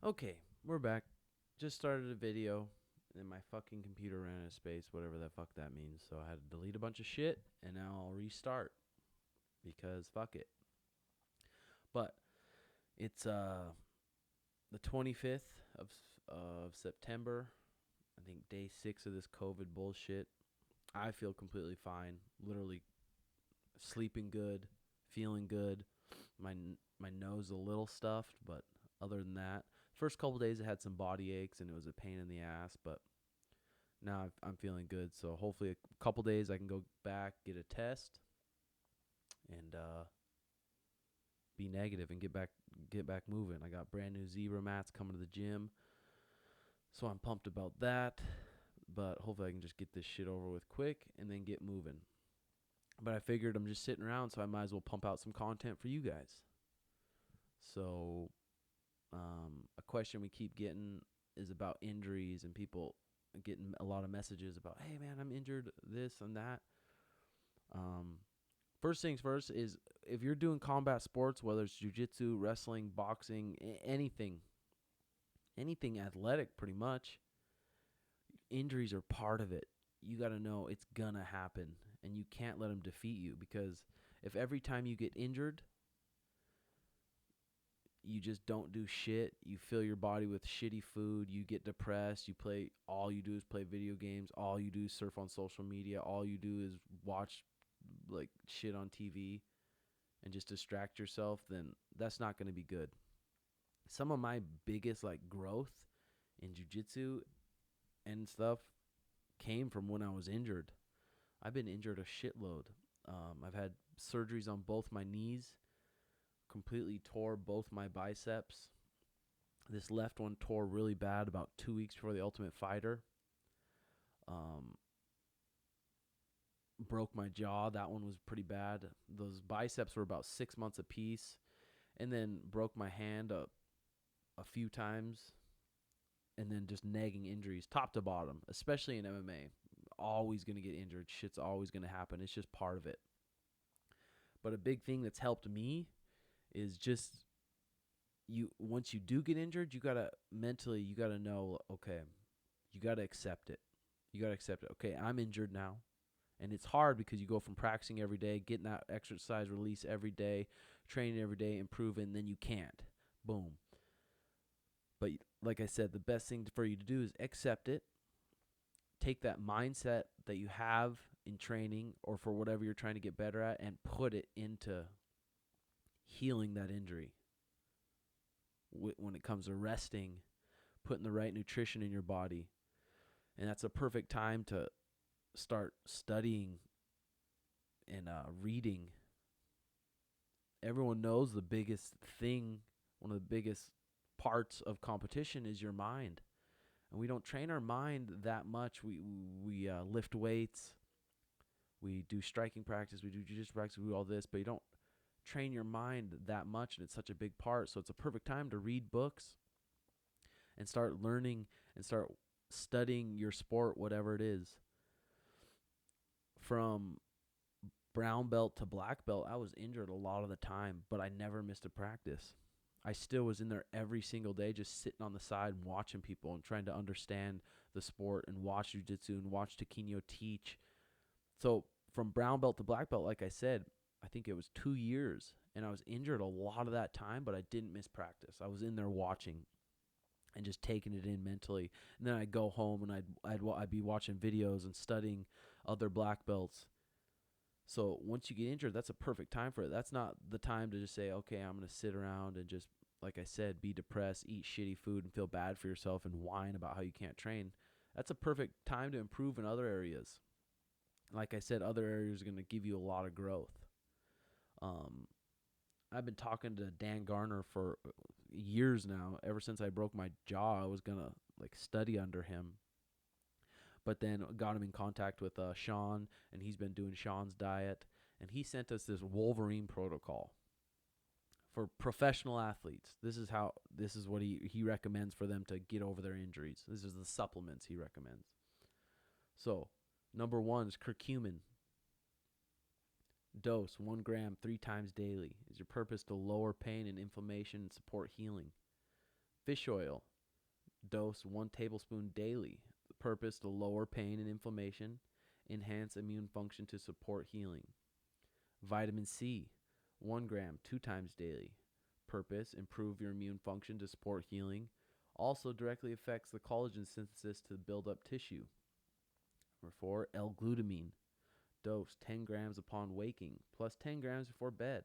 Okay, we're back. Just started a video, and my fucking computer ran out of space, whatever the fuck that means. So I had to delete a bunch of shit, and now I'll restart because fuck it. But it's the 25th of September. I think day 6 of this COVID bullshit. I feel completely fine. Literally sleeping good, feeling good. My nose a little stuffed, but other than that, first couple days I had some body aches and it was a pain in the ass, but now I'm feeling good. So hopefully a couple days I can go back, get a test, and be negative and get back moving. I got brand new zebra mats coming to the gym, so I'm pumped about that. But hopefully I can just get this shit over with quick and then get moving. But I figured I'm just sitting around, so I might as well pump out some content for you guys. So a question we keep getting is about injuries and people getting a lot of messages about, hey man, I'm injured, this and that. Um, First things first is if you're doing combat sports, whether it's jujitsu, wrestling, boxing, anything athletic, pretty much, injuries are part of it. You got to know it's gonna happen, and you can't let them defeat you because if every time you get injured, you just don't do shit. You fill your body with shitty food. You get depressed. All you do is play video games. All you do is surf on social media. All you do is watch like shit on TV and just distract yourself. Then that's not going to be good. Some of my biggest like growth in jujitsu and stuff came from when I was injured. I've been injured a shitload. I've had surgeries on both my knees, completely tore both my biceps. This left one tore really bad about 2 weeks before the Ultimate Fighter. Um, Broke my jaw. That one was pretty bad. Those biceps were about 6 months apiece. And then broke my hand a few times. And then just nagging injuries, top to bottom, especially in MMA. Always going to get injured. Shit's always going to happen. It's just part of it. But a big thing that's helped me is just once you do get injured, you gotta mentally know, okay, you gotta accept it. You gotta accept it. Okay, I'm injured now. And it's hard because you go from practicing every day, getting that exercise release every day, training every day, improving, then you can't. Boom. But like I said, the best thing for you to do is accept it. Take that mindset that you have in training or for whatever you're trying to get better at and put it into healing that injury. When it comes to resting, putting the right nutrition in your body. And that's a perfect time to start studying and reading. Everyone knows the biggest thing, one of the biggest parts of competition is your mind. And we don't train our mind that much. We lift weights. We do striking practice. We do jiu-jitsu practice. We do all this. But you don't train your mind that much, and it's such a big part. So it's a perfect time to read books and start learning and start studying your sport, whatever it is. From brown belt to black belt, I was injured a lot of the time, but I never missed a practice. I still was in there every single day just sitting on the side and watching people and trying to understand the sport and watch jiu-jitsu and watch Taquinho teach. So from brown belt to black belt, like I said, I think it was 2 years, and I was injured a lot of that time, but I didn't miss practice. I was in there watching and just taking it in mentally. And then I'd go home and I'd be watching videos and studying other black belts. So once you get injured, that's a perfect time for it. That's not the time to just say, okay, I'm going to sit around and just, like I said, be depressed, eat shitty food, and feel bad for yourself and whine about how you can't train. That's a perfect time to improve in other areas. Like I said, other areas are going to give you a lot of growth. I've been talking to Dan Garner for years now. Ever since I broke my jaw, I was going to like study under him. But then got him in contact with Sean, and he's been doing Sean's diet. And he sent us this Wolverine protocol for professional athletes. This is what he recommends for them to get over their injuries. This is the supplements he recommends. So, number 1 is curcumin. Dose 1 gram 3 times daily. Is your purpose to lower pain and inflammation and support healing. Fish oil, dose 1 tablespoon daily. The purpose to lower pain and inflammation, enhance immune function to support healing. Vitamin C, 1 gram 2 times daily. Purpose, improve your immune function to support healing. Also directly affects the collagen synthesis to build up tissue. Number 4, L-Glutamine. Dose 10 grams upon waking, plus 10 grams before bed.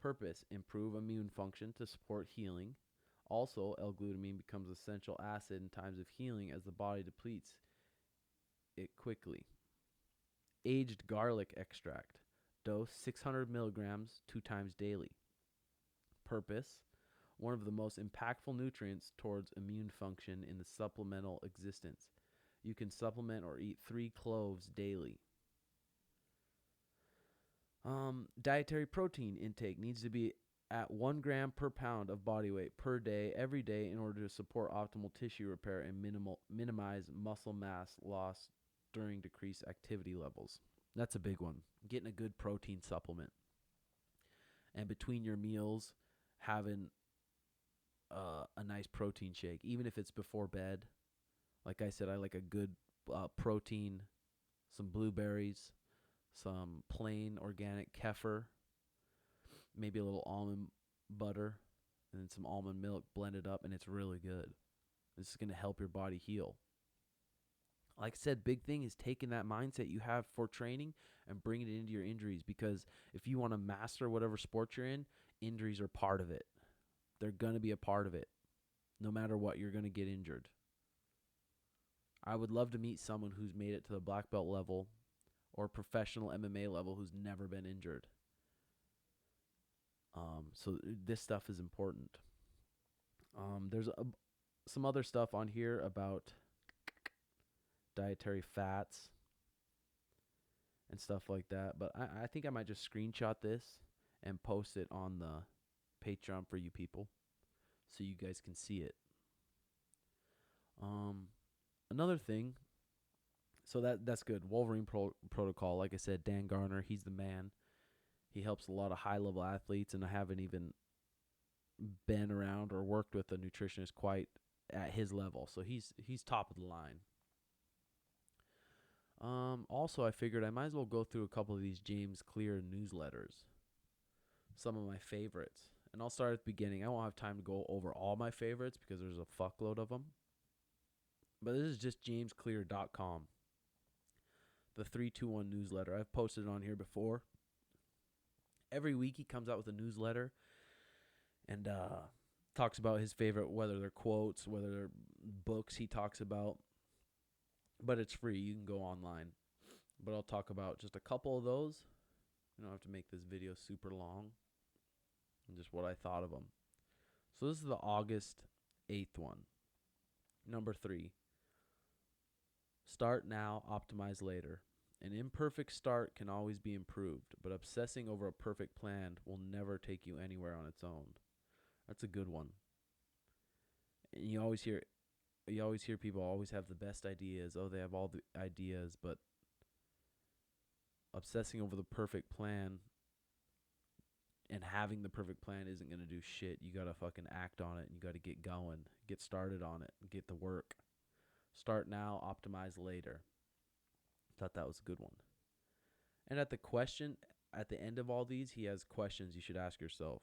Purpose, improve immune function to support healing. Also, L-Glutamine becomes essential acid in times of healing as the body depletes it quickly. Aged garlic extract. Dose 600 milligrams 2 times daily. Purpose, one of the most impactful nutrients towards immune function in the supplemental existence. You can supplement or eat 3 cloves daily. Dietary protein intake needs to be at 1 gram per pound of body weight per day, every day, in order to support optimal tissue repair and minimize muscle mass loss during decreased activity levels. That's a big one. Getting a good protein supplement. And between your meals, having a nice protein shake, even if it's before bed. Like I said, I like a good protein, some blueberries, some plain organic kefir, maybe a little almond butter, and then some almond milk blended up, and it's really good. This is going to help your body heal. Like I said, big thing is taking that mindset you have for training and bringing it into your injuries, because if you want to master whatever sport you're in, injuries are part of it. They're going to be a part of it. No matter what, you're going to get injured. I would love to meet someone who's made it to the black belt level or professional MMA level who's never been injured. So this stuff is important. There's some other stuff on here about dietary fats and stuff like that, but I think I might just screenshot this and post it on the Patreon for you people so you guys can see it. Another thing, so that's good. Wolverine Protocol, like I said, Dan Garner, he's the man. He helps a lot of high-level athletes, and I haven't even been around or worked with a nutritionist quite at his level, so he's top of the line. Also, I figured I might as well go through a couple of these James Clear newsletters, some of my favorites. And I'll start at the beginning. I won't have time to go over all my favorites because there's a fuckload of them. But this is just jamesclear.com, the 321 newsletter. I've posted it on here before. Every week he comes out with a newsletter and talks about his favorite, whether they're quotes, whether they're books he talks about. But it's free. You can go online. But I'll talk about just a couple of those. You don't have to make this video super long. And just what I thought of them. So this is the August 8th one. Number 3. Start now, optimize later. An imperfect start can always be improved, but obsessing over a perfect plan will never take you anywhere on its own. That's a good one. And you always hear people always have the best ideas. Oh, they have all the ideas, but obsessing over the perfect plan and having the perfect plan isn't going to do shit. You got to fucking act on it. You got to get going, get started on it, get to work. Start now, optimize later. Thought that was a good one. And at the end of all these, he has questions you should ask yourself.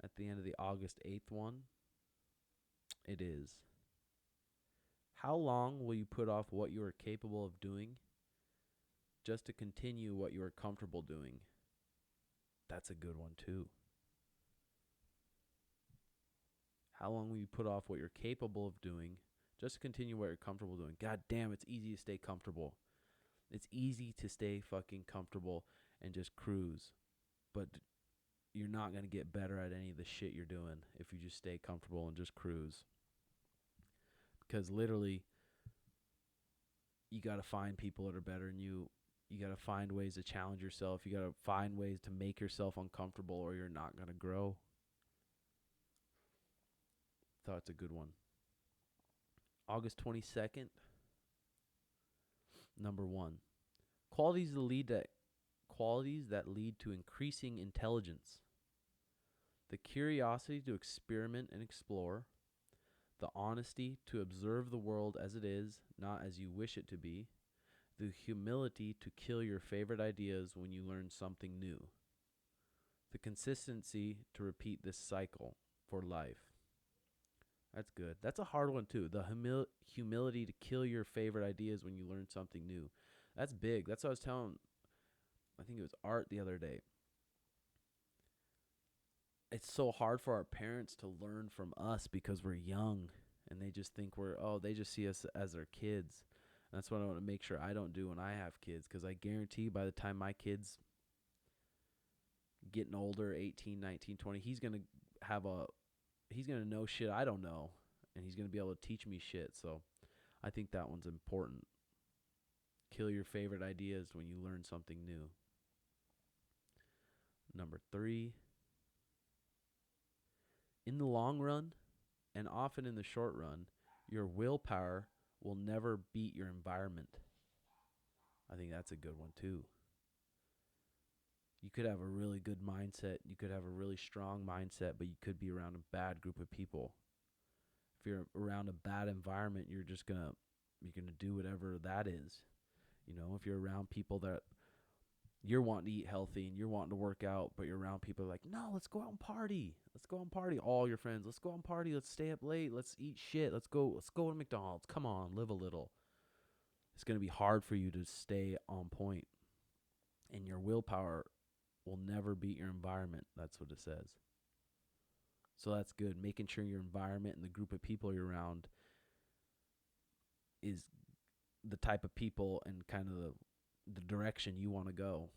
At the end of the August 8th one, it is, how long will you put off what you are capable of doing just to continue what you are comfortable doing? That's a good one too. How long will you put off what you're capable of doing just to continue what you're comfortable doing? God damn, it's easy to stay comfortable. It's easy to stay fucking comfortable and just cruise. But you're not going to get better at any of the shit you're doing if you just stay comfortable and just cruise. Because literally, you got to find people that are better than you. You got to find ways to challenge yourself. You got to find ways to make yourself uncomfortable or you're not going to grow. Thought it's a good one. August 22nd. Number 1. Qualities that lead to increasing intelligence. The curiosity to experiment and explore. the honesty to observe the world as it is, not as you wish it to be, the humility to kill your favorite ideas when you learn something new, the consistency to repeat this cycle for life. That's good. That's a hard one, too. The humility to kill your favorite ideas when you learn something new. That's big. That's what I was telling, I think it was Art the other day. It's so hard for our parents to learn from us because we're young and they just think they just see us as their kids. And that's what I want to make sure I don't do when I have kids, because I guarantee by the time my kid's getting older, 18, 19, 20, he's going to know shit I don't know, and he's going to be able to teach me shit. So I think that one's important. Kill your favorite ideas when you learn something new. Number 3, in the long run, and often in the short run, your willpower will never beat your environment. I think that's a good one too. You could have a really good mindset. You could have a really strong mindset, but you could be around a bad group of people. If you're around a bad environment, you're gonna do whatever that is. You know, if you're around people that you're wanting to eat healthy and you're wanting to work out, but you're around people like, no, let's go out and party. Let's go out and party. All your friends, let's go out and party. Let's stay up late. Let's eat shit. Let's go to McDonald's. Come on, live a little. It's going to be hard for you to stay on point. And your willpower will never beat your environment. That's what it says. So that's good. Making sure your environment and the group of people you're around is the type of people and kind of the direction you want to go.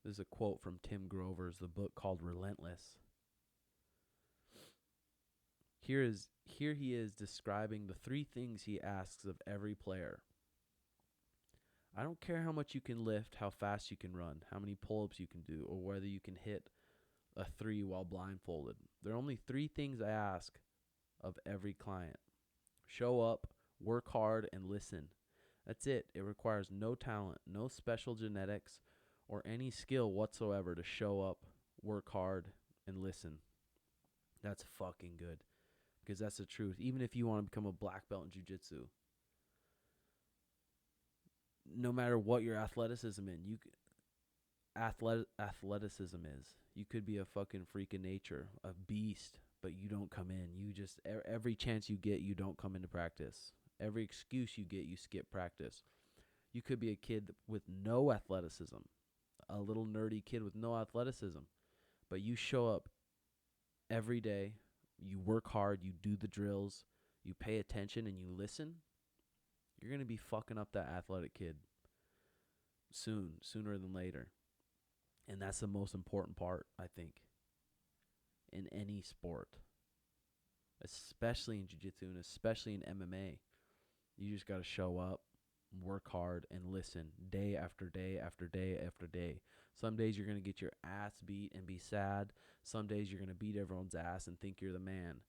This is a quote from Tim Grover's the book called Relentless. Here he is describing the 3 things he asks of every player. I don't care how much you can lift, how fast you can run, how many pull-ups you can do, or whether you can hit a 3 while blindfolded. There are only 3 things I ask of every client. Show up, work hard, and listen. That's it. It requires no talent, no special genetics, or any skill whatsoever to show up, work hard, and listen. That's fucking good, because that's the truth. Even if you want to become a black belt in jiu-jitsu, no matter what your athleticism is, you could be a fucking freak of nature, a beast, but you don't come in. You just, every chance you get, you don't come into practice. Every excuse you get, you skip practice. You could be a kid with no athleticism, a little nerdy kid with no athleticism, but you show up every day, you work hard, you do the drills, you pay attention, and you listen. You're going to be fucking up that athletic kid sooner than later. And that's the most important part, I think, in any sport, especially in jiu-jitsu and especially in MMA. You just got to show up, work hard, and listen day after day after day after day. Some days you're going to get your ass beat and be sad. Some days you're going to beat everyone's ass and think you're the man.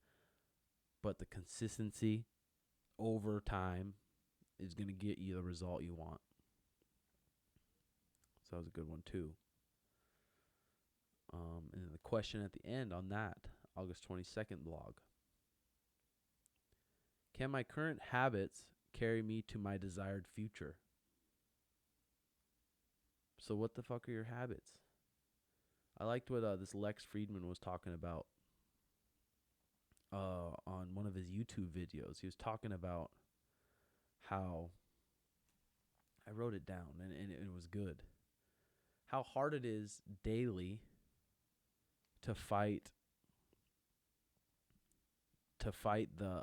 But the consistency over time is going to get you the result you want. So that was a good one too. And then the question at the end on that August 22nd blog. Can my current habits carry me to my desired future? So what the fuck are your habits? I liked what this Lex Friedman was talking about on one of his YouTube videos. He was talking about how, I wrote it down and it was good, how hard it is daily to fight the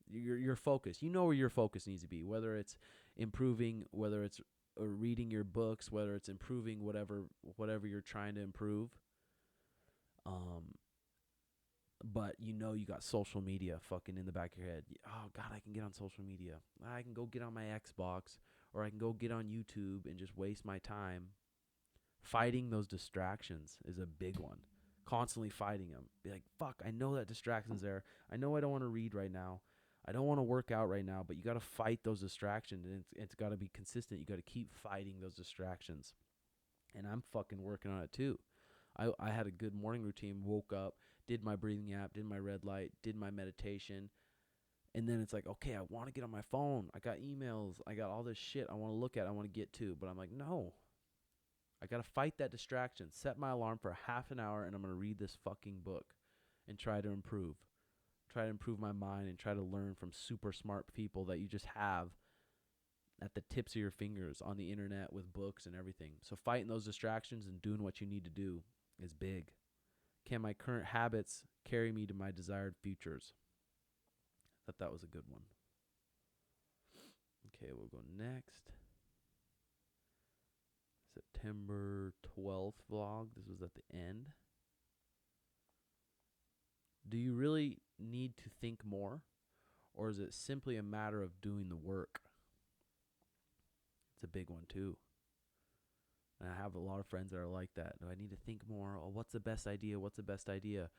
your focus. You know where your focus needs to be, whether it's improving, whether it's reading your books, whether it's improving whatever you're trying to improve. But you know you got social media fucking in the back of your head. Oh God, I can get on social media. I can go get on my Xbox, or I can go get on YouTube and just waste my time. Fighting those distractions is a big one. Constantly fighting them. Be like, fuck, I know that distraction's there. I know I don't want to read right now. I don't want to work out right now, but you got to fight those distractions, and it's got to be consistent. You got to keep fighting those distractions. And I'm fucking working on it too. I had a good morning routine, woke up, did my breathing app, did my red light, did my meditation. And then it's like, okay, I want to get on my phone. I got emails. I got all this shit I want to look at. I want to get to. But I'm like, no. I got to fight that distraction. Set my alarm for half an hour, and I'm going to read this fucking book and try to improve. Try to improve my mind and try to learn from super smart people that you just have at the tips of your fingers on the internet with books and everything. So fighting those distractions and doing what you need to do is big. Can my current habits carry me to my desired futures? I thought that was a good one. Okay, we'll go next. September 12th vlog. This was at the end. Do you really need to think more? Or is it simply a matter of doing the work? It's a big one too. And I have a lot of friends that are like that. Do I need to think more? Oh, what's the best idea? What's the best idea?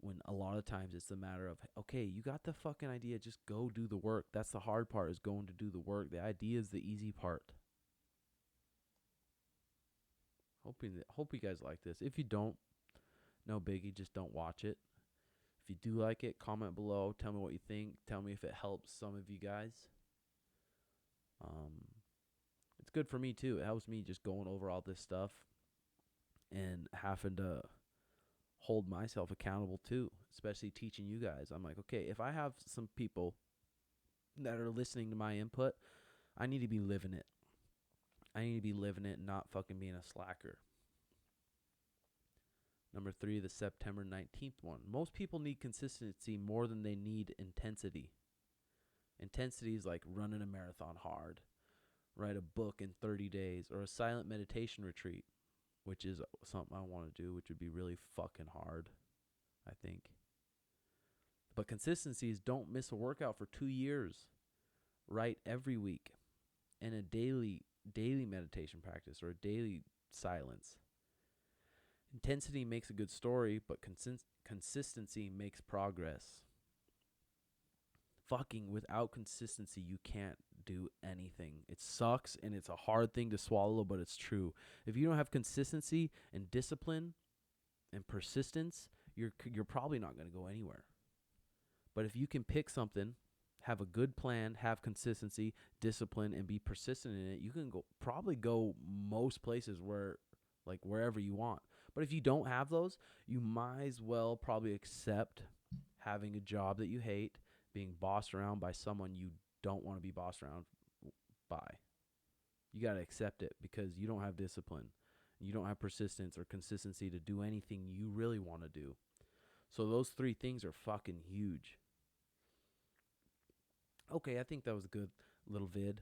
When a lot of times it's a matter of, okay, you got the fucking idea. Just go do the work. That's the hard part, is going to do the work. The idea is the easy part. Hope you guys like this. If you don't, no biggie. Just don't watch it. If you do like it, comment below. Tell me what you think. Tell me if it helps some of you guys. It's good for me too. It helps me just going over all this stuff and having to hold myself accountable too, especially teaching you guys. I'm like, okay, if I have some people that are listening to my input, I need to be living it. I need to be living it and not fucking being a slacker. Number 3, the September 19th one. Most people need consistency more than they need intensity. Intensity is like running a marathon hard, write a book in 30 days, or a silent meditation retreat, which is something I want to do, which would be really fucking hard, I think. But consistency is don't miss a workout for 2 years. Write every week, and a daily meditation practice or a daily silence. Intensity makes a good story, but consistency makes progress. Fucking without consistency, you can't do anything. It sucks, and it's a hard thing to swallow, but it's true. If you don't have consistency and discipline and persistence, you're probably not going to go anywhere. But if you can pick something, have a good plan, have consistency, discipline, and be persistent in it, you can probably go most places wherever you want. But if you don't have those, you might as well probably accept having a job that you hate, being bossed around by someone you don't want to be bossed around by. You got to accept it because you don't have discipline. You don't have persistence or consistency to do anything you really want to do. So those 3 things are fucking huge. Okay, I think that was a good little vid.